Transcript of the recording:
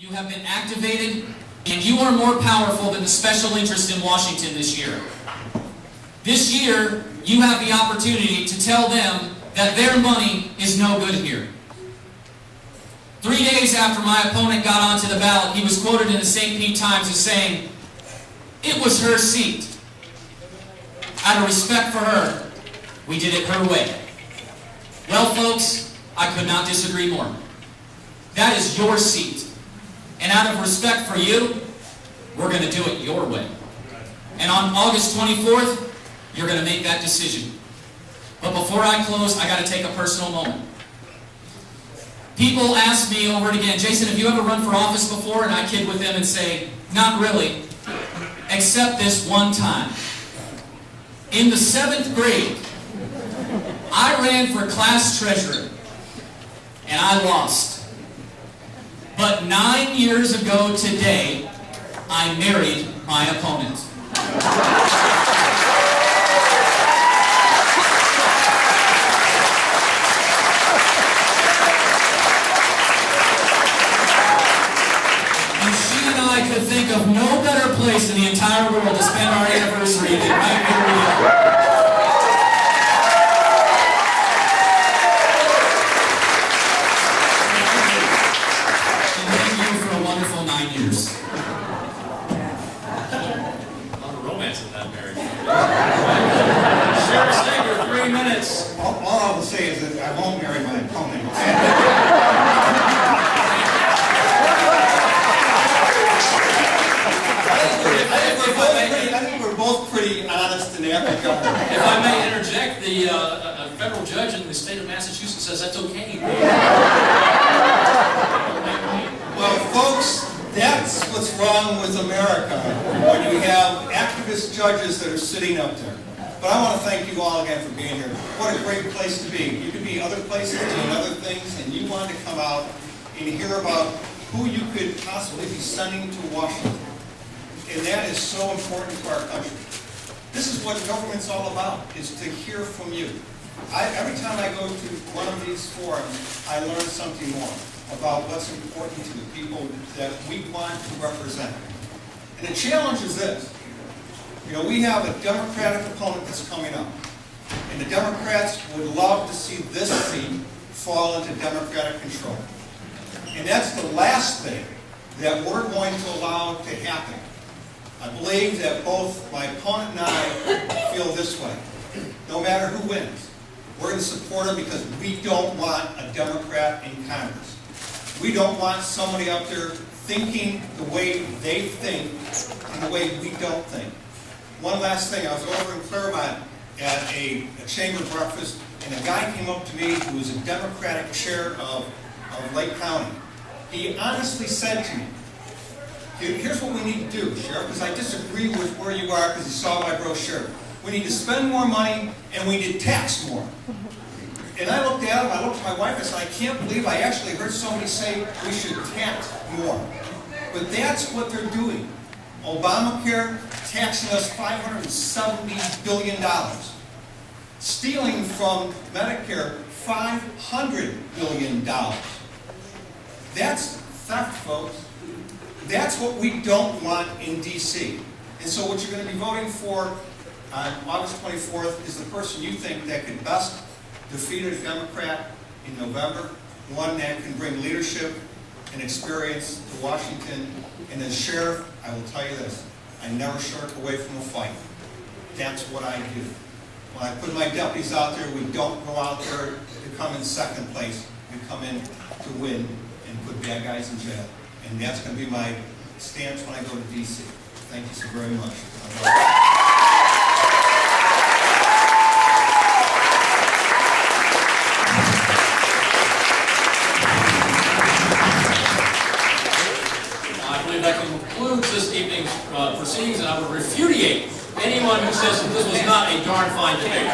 You have been activated, and you are more powerful than the special interest in Washington this year. This year, you have the opportunity to tell them that their money is no good here. 3 days after my opponent got onto the ballot, he was quoted in the St. Pete Times as saying, "It was her seat. Out of respect for her, we did it her way." Well, folks, I could not disagree more. That is your seat. And out of respect for you, we're going to do it your way. And on August 24th, you're going to make that decision. But before I close, I got to take a personal moment. People ask me over and again, "Jason, have you ever run for office before?" And I kid with them and say, "Not really, except this one time. In the 7th grade, I ran for class treasurer, and I lost. But 9 years ago today, I married my opponent." And she and I could think of no better place in the entire world to spend our anniversary than right here we are. All I will say is that I won't marry my opponent. I think we're both pretty honest in that regard. If I may interject, a federal judge in the state of Massachusetts says that's okay. Well, folks, that's what's wrong with America when you have activist judges that are sitting up there. But I want to thank you all again for being here. What a great place to be. You could be other places doing other things, and you wanted to come out and hear about who you could possibly be sending to Washington. And that is so important to our country. This is what government's all about, is to hear from you. Every time I go to one of these forums, I learn something more about what's important to the people that we want to represent. And the challenge is this. You know, we have a Democratic opponent that's coming up. And the Democrats would love to see this seat fall into Democratic control. And that's the last thing that we're going to allow to happen. I believe that both my opponent and I feel this way. No matter who wins, we're going to support him because we don't want a Democrat in Congress. We don't want somebody up there thinking the way they think and the way we don't think. One last thing, I was over in Claremont at a chamber breakfast, and a guy came up to me who was a Democratic chair of Lake County. He honestly said to me, "Here's what we need to do, Sheriff, because I disagree with where you are because you saw my brochure. We need to spend more money, and we need to tax more." And I looked at him, I looked at my wife, and I said, "I can't believe I actually heard somebody say we should tax more." But that's what they're doing. Obamacare taxing us $570 billion. Stealing from Medicare $500 billion. That's theft, folks. That's what we don't want in D.C. And so what you're going to be voting for on August 24th is the person you think that could best defeat a Democrat in November, one that can bring leadership and experience to Washington. And as sheriff, I will tell you this, I never shirk away from a fight. That's what I do. When I put my deputies out there, we don't go out there to come in second place. We come in to win and put bad guys in jail. And that's going to be my stance when I go to D.C. Thank you so very much. That concludes this evening's proceedings, and I would repudiate anyone who says that this was not a darn fine debate.